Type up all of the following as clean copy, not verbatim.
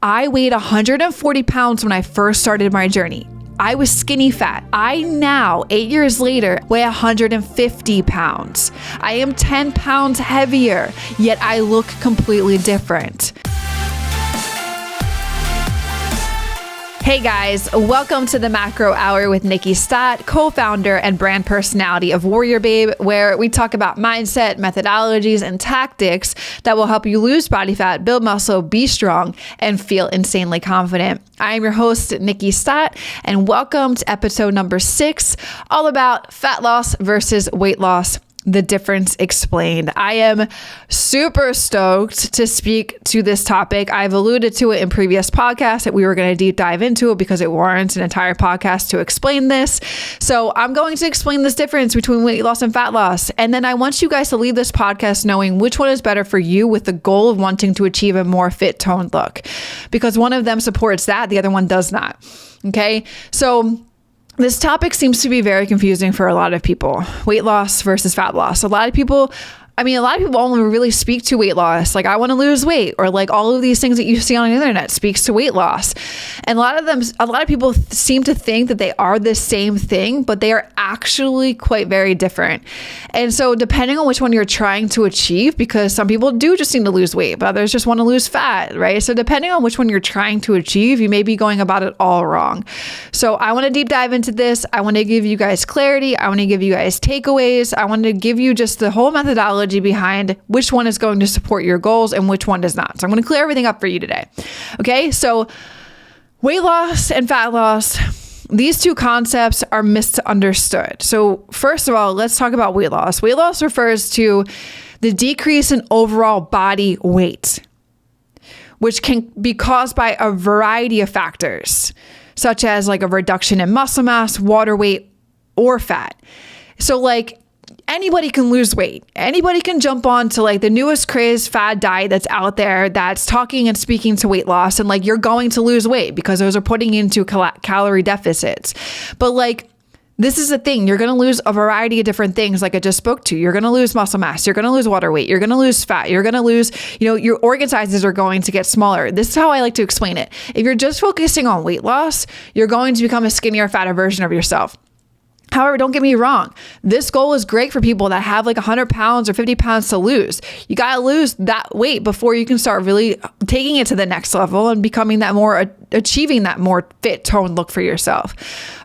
I weighed 140 pounds when I first started my journey. I was skinny fat. I now, 8 years later, weigh 150 pounds. I am 10 pounds heavier, yet I look completely different. Hey guys, welcome to the Macro Hour with Nikkiey, co-founder and brand personality of WarriorBabe, where we talk about mindset, methodologies, and tactics that will help you lose body fat, build muscle, be strong, and feel insanely confident. I am your host, Nikkiey, and welcome to episode number 6, all about fat loss versus weight loss. The difference explained. I am super stoked to speak to this topic. I've alluded to it in previous podcasts that we were going to deep dive into it because it warrants an entire podcast to explain this. So I'm going to explain this difference between weight loss and fat loss. And then I want you guys to leave this podcast knowing which one is better for you with the goal of wanting to achieve a more fit toned look, because one of them supports that, the other one does not. Okay. So this topic seems to be very confusing for a lot of people. Weight loss versus fat loss. A lot of people only really speak to weight loss. Like, I want to lose weight, or like all of these things that you see on the internet speaks to weight loss. And a lot of people seem to think that they are the same thing, but they are actually quite very different. And so depending on which one you're trying to achieve, because some people do just need to lose weight, but others just want to lose fat, right? So depending on which one you're trying to achieve, you may be going about it all wrong. So I want to deep dive into this. I want to give you guys clarity. I want to give you guys takeaways. I want to give you just the whole methodology behind which one is going to support your goals and which one does not. So I'm going to clear everything up for you today. Okay. So weight loss and fat loss, these two concepts are misunderstood. So first of all, let's talk about weight loss. Weight loss refers to the decrease in overall body weight, which can be caused by a variety of factors, such as like a reduction in muscle mass, water weight, or fat. So like, anybody can lose weight. Anybody can jump on to like the newest crazed fad diet that's out there that's talking and speaking to weight loss, and like you're going to lose weight because those are putting you into calorie deficits. But like, this is the thing. You're going to lose a variety of different things like I just spoke to. You're going to lose muscle mass. You're going to lose water weight. You're going to lose fat. You're going to lose, your organ sizes are going to get smaller. This is how I like to explain it. If you're just focusing on weight loss, you're going to become a skinnier, fatter version of yourself. However, don't get me wrong. This goal is great for people that have like 100 pounds or 50 pounds to lose. You got to lose that weight before you can start really taking it to the next level and becoming that more, achieving that more fit toned look for yourself.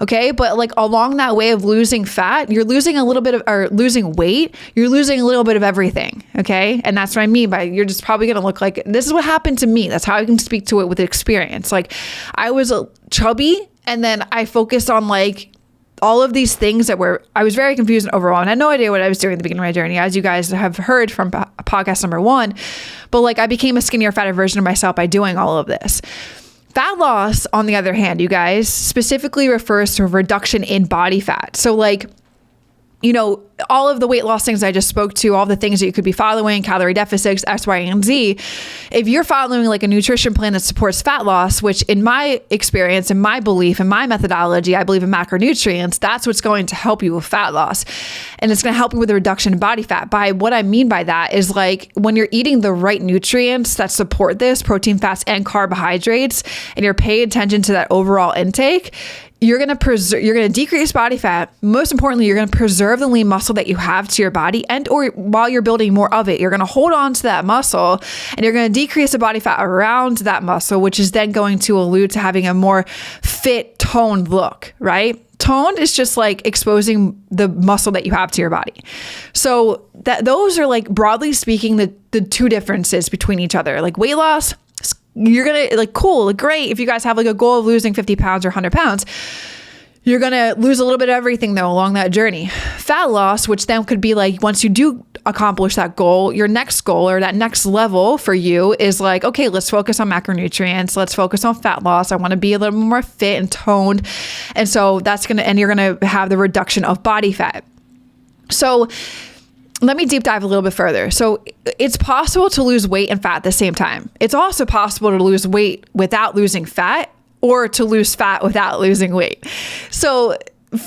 Okay. But like along that way of losing fat, you're losing a little bit of, or losing weight, you're losing a little bit of everything. Okay. And that's what I mean by you're just probably going to look like, this is what happened to me. That's how I can speak to it with experience. Like, I was chubby, and then I focused on like all of these things I was very confused and overwhelmed. I had no idea what I was doing at the beginning of my journey, as you guys have heard from podcast number 1. But like, I became a skinnier, fatter version of myself by doing all of this. Fat loss, on the other hand, you guys, specifically refers to a reduction in body fat. So like, all of the weight loss things I just spoke to, all the things that you could be following, calorie deficits, X, Y, and Z. If you're following like a nutrition plan that supports fat loss, which in my experience, in my belief, in my methodology, I believe in macronutrients, that's what's going to help you with fat loss. And it's going to help you with a reduction in body fat. By what I mean by that is like when you're eating the right nutrients that support this, protein, fats, and carbohydrates, and you're paying attention to that overall intake, you're going to decrease body fat. Most importantly, you're going to preserve the lean muscle that you have to your body, and or while you're building more of it, you're going to hold on to that muscle, and you're going to decrease the body fat around that muscle, which is then going to allude to having a more fit, toned look, right? Toned is just like exposing the muscle that you have to your body. So those are like, broadly speaking, the two differences between each other. Like weight loss, you're going to like, cool, like great. If you guys have like a goal of losing 50 pounds or 100 pounds, you're going to lose a little bit of everything though along that journey. Fat loss, which then could be like, once you do accomplish that goal, your next goal or that next level for you is like, okay, let's focus on macronutrients. Let's focus on fat loss. I want to be a little more fit and toned. And so you're going to have the reduction of body fat. So let me deep dive a little bit further. So it's possible to lose weight and fat at the same time. It's also possible to lose weight without losing fat, or to lose fat without losing weight. So I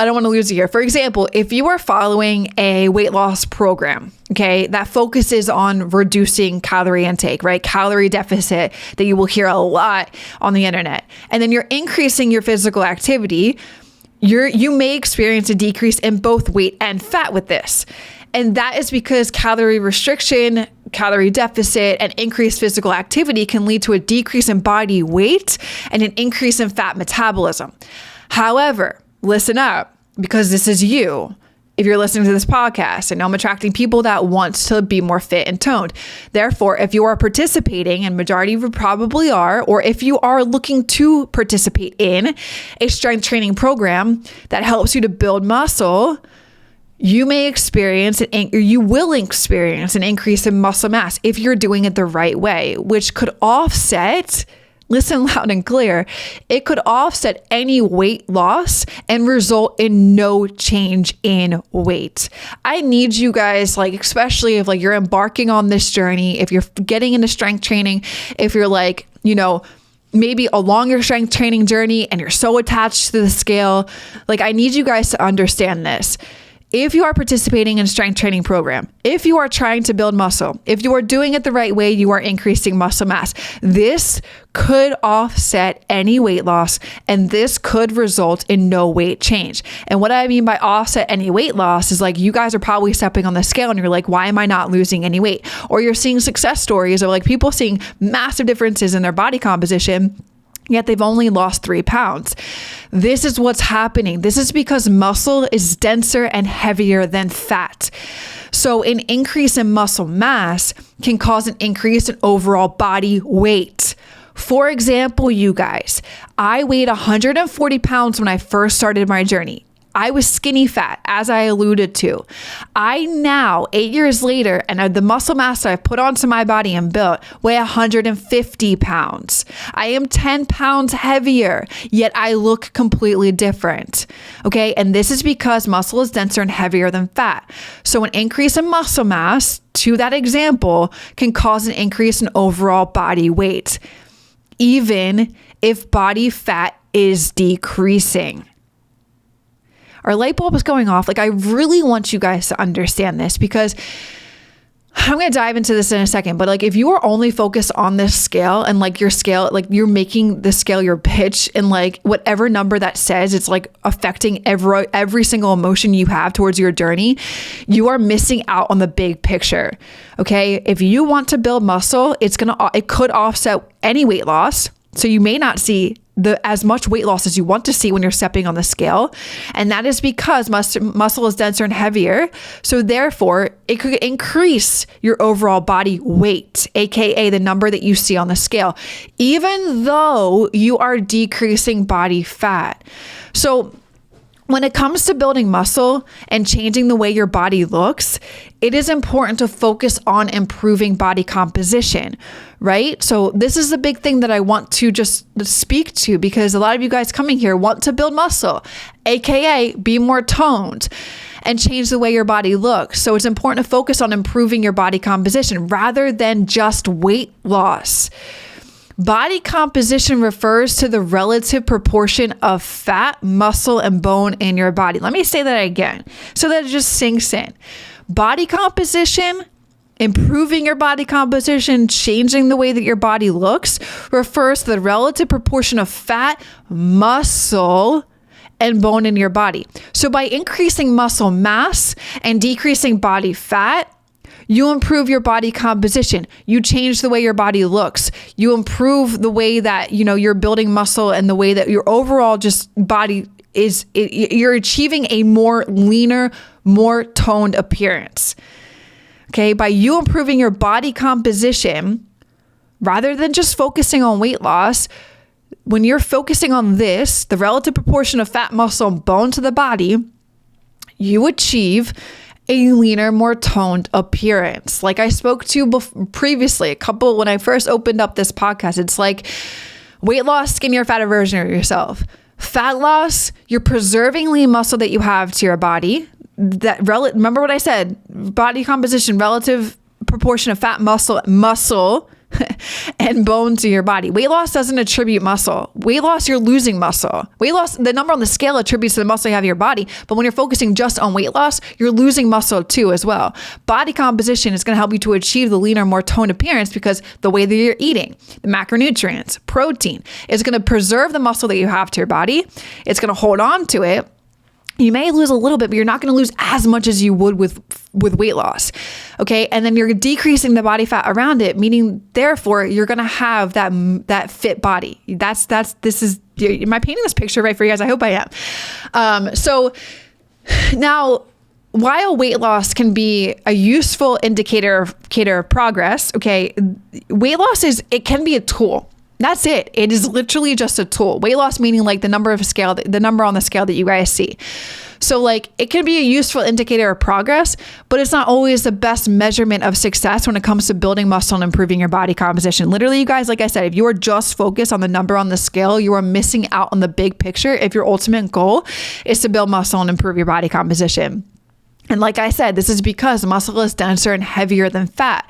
don't want to lose you here. For example, if you are following a weight loss program, okay, that focuses on reducing calorie intake, right? Calorie deficit that you will hear a lot on the internet. And then you're increasing your physical activity, you may experience a decrease in both weight and fat with this. And that is because calorie restriction, calorie deficit, and increased physical activity can lead to a decrease in body weight and an increase in fat metabolism. However, listen up, because this is you. If you're listening to this podcast, I know I'm attracting people that want to be more fit and toned. Therefore, if you are participating, and majority of you probably are, or if you are looking to participate in a strength training program that helps you to build muscle, you will experience an increase in muscle mass if you're doing it the right way, which could offset, listen loud and clear, it could offset any weight loss and result in no change in weight. I need you guys, like, especially if like you're embarking on this journey, if you're getting into strength training, if you're like, maybe a longer strength training journey and you're so attached to the scale, like, I need you guys to understand this. If you are participating in a strength training program, if you are trying to build muscle, if you are doing it the right way, you are increasing muscle mass. This could offset any weight loss, and this could result in no weight change. And what I mean by offset any weight loss is, like, you guys are probably stepping on the scale and you're like, why am I not losing any weight? Or you're seeing success stories of like people seeing massive differences in their body composition, yet they've only lost 3 pounds. This is what's happening. This is because muscle is denser and heavier than fat. So an increase in muscle mass can cause an increase in overall body weight. For example, you guys, I weighed 140 pounds when I first started my journey. I was skinny fat, as I alluded to. I now, 8 years later, and the muscle mass that I've put onto my body and built, weigh 150 pounds. I am 10 pounds heavier, yet I look completely different. Okay, and this is because muscle is denser and heavier than fat. So an increase in muscle mass, to that example, can cause an increase in overall body weight, even if body fat is decreasing. Our light bulb is going off. Like, I really want you guys to understand this, because I'm going to dive into this in a second, but like, if you are only focused on this scale and like your scale, like you're making the scale your bitch, and like whatever number that says, it's like affecting every single emotion you have towards your journey, you are missing out on the big picture. Okay. If you want to build muscle, it could offset any weight loss. So you may not see as much weight loss as you want to see when you're stepping on the scale. And that is because muscle is denser and heavier. So therefore, it could increase your overall body weight, AKA the number that you see on the scale, even though you are decreasing body fat. So when it comes to building muscle and changing the way your body looks, it is important to focus on improving body composition, right? So this is the big thing that I want to just speak to, because a lot of you guys coming here want to build muscle, AKA be more toned and change the way your body looks. So it's important to focus on improving your body composition rather than just weight loss. Body composition refers to the relative proportion of fat, muscle, and bone in your body. Let me say that again so that it just sinks in. Body composition, improving your body composition, changing the way that your body looks, refers to the relative proportion of fat, muscle, and bone in your body. So by increasing muscle mass and decreasing body fat, you improve your body composition. You change the way your body looks. You improve the way that, you're building muscle, and the way that your overall just body is, you're achieving a more leaner, more toned appearance. Okay. By you improving your body composition, rather than just focusing on weight loss, when you're focusing on this, the relative proportion of fat, muscle, and bone to the body, you achieve a leaner, more toned appearance. Like I spoke to previously, when I first opened up this podcast, it's like weight loss, skinnier, fatter version of yourself. Fat loss, you're preserving lean muscle that you have to your body. Remember what I said, body composition, relative proportion of fat, muscle, and bone to your body. Weight loss doesn't attribute muscle. Weight loss, you're losing muscle. Weight loss, the number on the scale attributes to the muscle you have in your body. But when you're focusing just on weight loss, you're losing muscle too as well. Body composition is going to help you to achieve the leaner, more toned appearance because the way that you're eating, the macronutrients, protein, is going to preserve the muscle that you have to your body. It's going to hold on to it. You may lose a little bit, but you're not going to lose as much as you would with weight loss. Okay. And then you're decreasing the body fat around it, meaning therefore you're going to have that fit body. Am I painting this picture right for you guys? I hope I am. So now, while weight loss can be a useful indicator of progress, okay, weight loss can be a tool. That's it. It is literally just a tool. Weight loss meaning like the number on the scale that you guys see. So like it can be a useful indicator of progress, but it's not always the best measurement of success when it comes to building muscle and improving your body composition. Literally, you guys, like I said, if you are just focused on the number on the scale, you are missing out on the big picture if your ultimate goal is to build muscle and improve your body composition. And like I said, this is because muscle is denser and heavier than fat.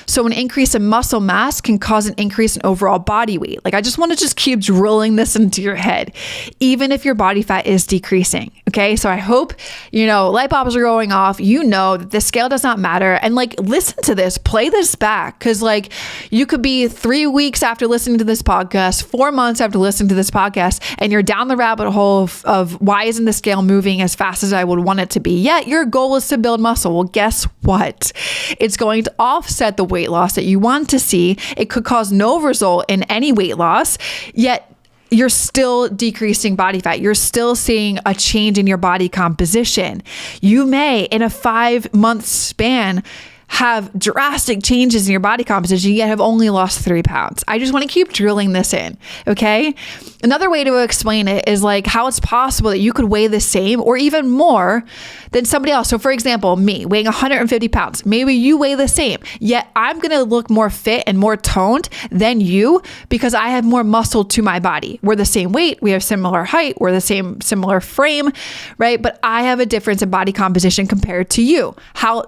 So an increase in muscle mass can cause an increase in overall body weight. Like I just want to keep drilling this into your head, even if your body fat is decreasing. Okay. So I hope, light bulbs are going off, that the scale does not matter. And like, listen to this, play this back. Cause like you could be 3 weeks after listening to this podcast, 4 months after listening to this podcast, and you're down the rabbit hole of why isn't the scale moving as fast as I would want it to be? Yet your goal is to build muscle. Well, guess what? It's going to offset the weight loss that you want to see. It could cause no result in any weight loss, yet you're still decreasing body fat. You're still seeing a change in your body composition. You may, in a 5-month span, have drastic changes in your body composition, yet have only lost 3 pounds. I just want to keep drilling this in. Okay. Another way to explain it is like how it's possible that you could weigh the same or even more than somebody else. So for example, me weighing 150 pounds, maybe you weigh the same, yet I'm going to look more fit and more toned than you because I have more muscle to my body. We're the same weight. We have similar height. We're the similar frame, right? But I have a difference in body composition compared to you.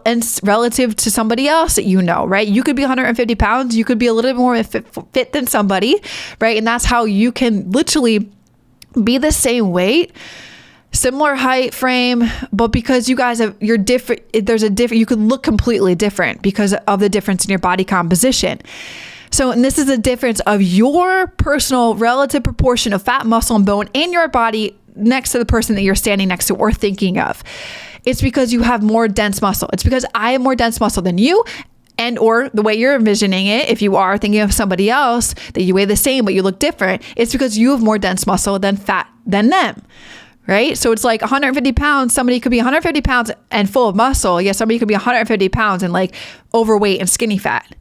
And relative to somebody else that right? You could be 150 pounds. You could be a little bit more fit than somebody, right? And that's how you can literally be the same weight, similar height, frame, but because you guys you're different, you could look completely different because of the difference in your body composition. So, and this is the difference of your personal relative proportion of fat, muscle, and bone in your body next to the person that you're standing next to or thinking of. It's because you have more dense muscle. It's because I have more dense muscle than you, and or the way you're envisioning it, if you are thinking of somebody else that you weigh the same but you look different, it's because you have more dense muscle than fat than them, right? So it's like 150 pounds, somebody could be 150 pounds and full of muscle. Yeah, somebody could be 150 pounds and like overweight and skinny fat,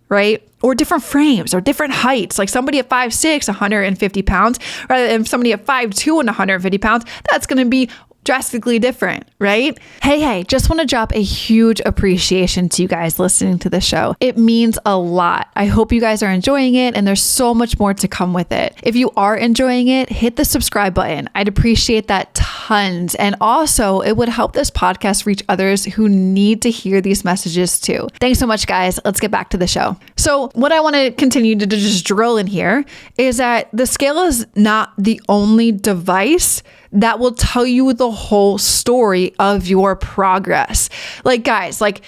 right? Or different frames or different heights. Like somebody at 5'6", 150 pounds, rather than somebody at 5'2" and 150 pounds, that's going to be drastically different, right? Hey, just want to drop a huge appreciation to you guys listening to the show. It means a lot. I hope you guys are enjoying it, and there's so much more to come with it. If you are enjoying it, hit the subscribe button. I'd appreciate that tons. And also, it would help this podcast reach others who need to hear these messages too. Thanks so much, guys. Let's get back to the show. So what I want to continue to just drill in here is that the scale is not the only device that will tell you the whole story of your progress. Like guys, like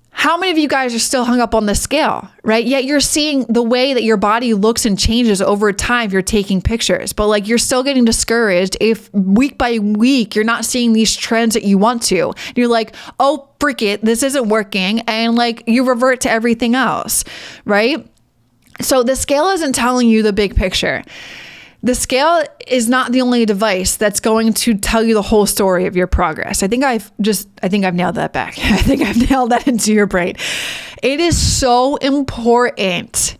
how many of you guys are still hung up on the scale, right? Yet you're seeing the way that your body looks and changes over time if you're taking pictures, but like you're still getting discouraged if week by week you're not seeing these trends that you want to. And you're like, oh, freak it, this isn't working. And like you revert to everything else, right? So the scale isn't telling you the big picture. The scale is not the only device that's going to tell you the whole story of your progress. I think I've nailed that back. I think I've nailed that into your brain. It is so important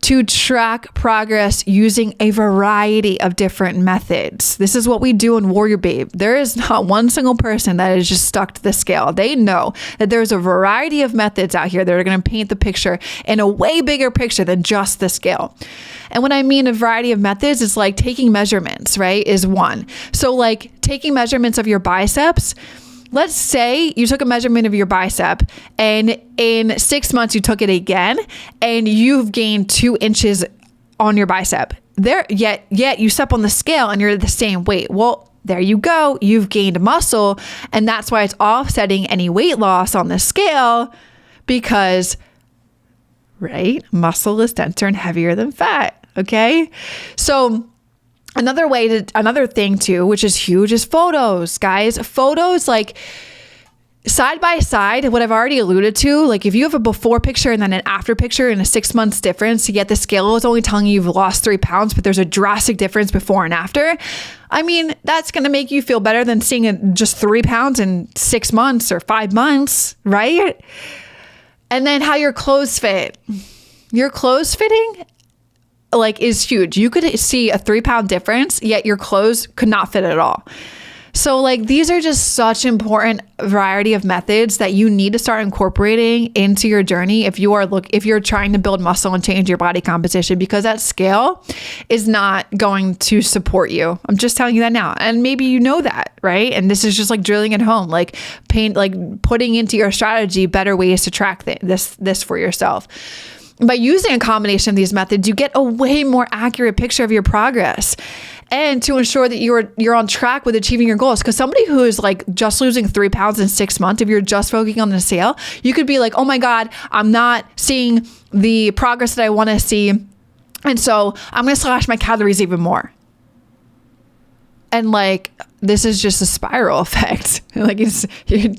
to track progress using a variety of different methods. This is what we do in WarriorBabe. There is not one single person that is just stuck to the scale. They know that there's a variety of methods out here that are going to paint the picture in a way bigger picture than just the scale. And when I mean a variety of methods, it's like taking measurements, right, is one. So like taking measurements of your biceps let's say you took a measurement of your bicep and in 6 months you took it again and you've gained 2 inches on your bicep. Yet you step on the scale and you're the same weight. Well, there you go. You've gained muscle, and that's why it's offsetting any weight loss on the scale because, right, muscle is denser and heavier than fat. Okay. So another thing too, which is huge, is photos, guys. Photos, like side by side, what I've already alluded to, like if you have a before picture and then an after picture and a 6 months difference, yet the scale is only telling you you've lost 3 pounds, but there's a drastic difference before and after. I mean, that's going to make you feel better than seeing just 3 pounds in 6 months or 5 months, right? And then how your clothes fit. Your clothes fitting like is huge. You could see a 3 pound difference, yet your clothes could not fit at all. So like these are just such important variety of methods that you need to start incorporating into your journey if you're trying to build muscle and change your body composition, because that scale is not going to support you. I'm just telling you that now. And maybe you know that, right? And this is just like drilling it home, like putting into your strategy better ways to track this for yourself. By using a combination of these methods, you get a way more accurate picture of your progress, and to ensure that you're on track with achieving your goals. Because somebody who is like just losing 3 pounds in 6 months, if you're just focusing on the scale, you could be like, oh my God, I'm not seeing the progress that I want to see, and so I'm going to slash my calories even more. And like, this is just a spiral effect. Like it's gonna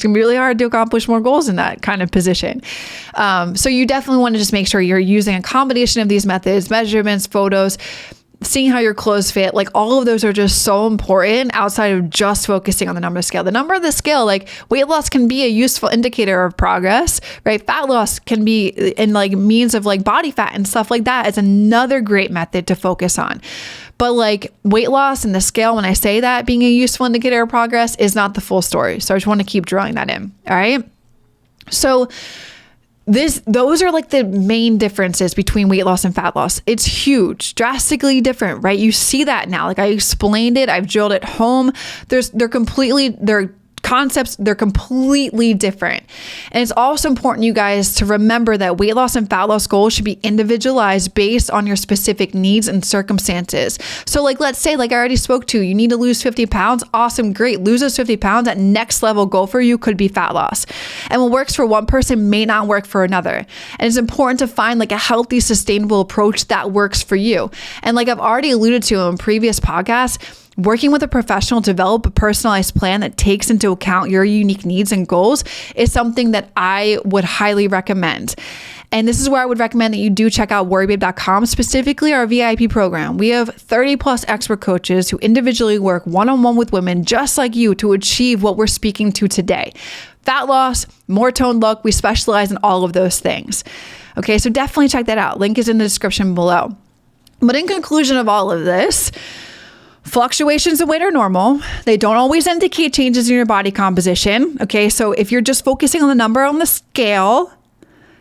be really hard to accomplish more goals in that kind of position. So you definitely want to just make sure you're using a combination of these methods, measurements, photos, seeing how your clothes fit. Like all of those are just so important outside of just focusing on the number of scale. The number of the scale, like weight loss can be a useful indicator of progress, right? Fat loss can be in like means of like body fat and stuff like that. It's another great method to focus on. But like weight loss and the scale, when I say that being a useful indicator of progress, is not the full story. So I just want to keep drilling that in. All right. So those are like the main differences between weight loss and fat loss. It's huge, drastically different, right? You see that now. Like I explained it, I've drilled it home. They're concepts, they're completely different. And it's also important, you guys, to remember that weight loss and fat loss goals should be individualized based on your specific needs and circumstances. So like, let's say, like I already spoke to, you need to lose 50 pounds. Awesome. Great. Lose those 50 pounds. That next level goal for you could be fat loss. And what works for one person may not work for another. And it's important to find like a healthy, sustainable approach that works for you. And like I've already alluded to in previous podcasts, working with a professional to develop a personalized plan that takes into account your unique needs and goals is something that I would highly recommend. And this is where I would recommend that you do check out WarriorBabe.com, specifically our VIP program. We have 30 plus expert coaches who individually work one-on-one with women just like you to achieve what we're speaking to today. Fat loss, more toned look, we specialize in all of those things. Okay, so definitely check that out. Link is in the description below. But in conclusion of all of this, fluctuations in weight are normal. They don't always indicate changes in your body composition. Okay, so if you're just focusing on the number on the scale,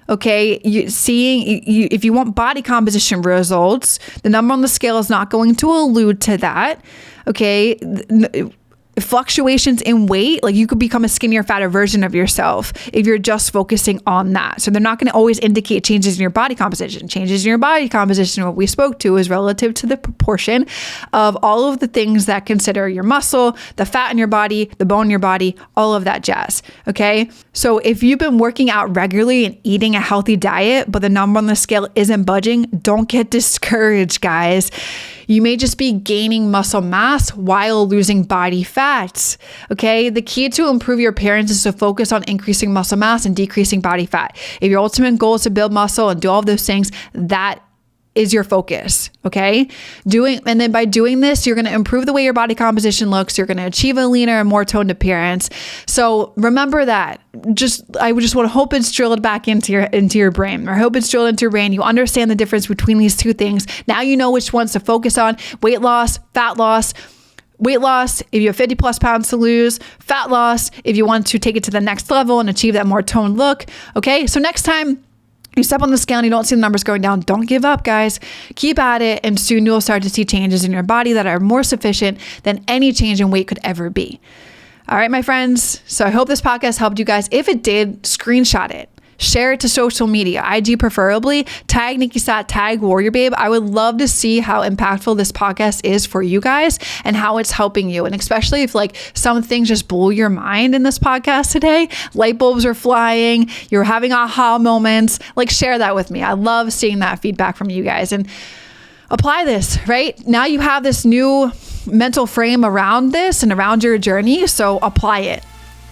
okay, if you want body composition results, the number on the scale is not going to allude to that. Okay, fluctuations in weight, like you could become a skinnier, fatter version of yourself if you're just focusing on that. So they're not going to always indicate changes in your body composition. Changes in your body composition, what we spoke to, is relative to the proportion of all of the things that consider your muscle, the fat in your body, the bone in your body, all of that jazz. Okay. So if you've been working out regularly and eating a healthy diet, but the number on the scale isn't budging, don't get discouraged, guys. You may just be gaining muscle mass while losing body fat. Okay. The key to improve your appearance is to focus on increasing muscle mass and decreasing body fat. If your ultimate goal is to build muscle and do all of those things, that is your focus. Okay. And then by doing this, you're going to improve the way your body composition looks. You're going to achieve a leaner and more toned appearance. So remember that. I would just want to hope it's drilled back into your brain, or hope it's drilled into your brain. You understand the difference between these two things. Now you know which ones to focus on: weight loss, fat loss. Weight loss, if you have 50 plus pounds to lose. Fat loss, if you want to take it to the next level and achieve that more toned look. Okay. So next time you step on the scale and you don't see the numbers going down, don't give up, guys. Keep at it, and soon you'll start to see changes in your body that are more sufficient than any change in weight could ever be. All right, my friends. So I hope this podcast helped you guys. If it did, screenshot it. Share it to social media, IG preferably. Tag Nikkiey Stott, tag WarriorBabe. I would love to see how impactful this podcast is for you guys and how it's helping you. And especially if like some things just blew your mind in this podcast today, light bulbs are flying, you're having aha moments, like share that with me. I love seeing that feedback from you guys and apply this, right? Now you have this new mental frame around this and around your journey. So apply it.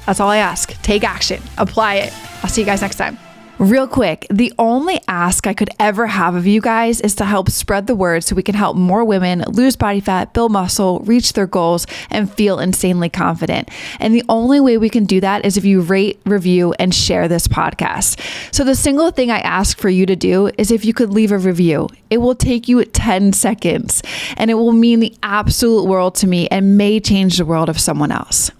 That's all I ask. Take action, apply it. I'll see you guys next time. Real quick, the only ask I could ever have of you guys is to help spread the word so we can help more women lose body fat, build muscle, reach their goals, and feel insanely confident. And the only way we can do that is if you rate, review, and share this podcast. So the single thing I ask for you to do is if you could leave a review. It will take you 10 seconds, and it will mean the absolute world to me and may change the world of someone else.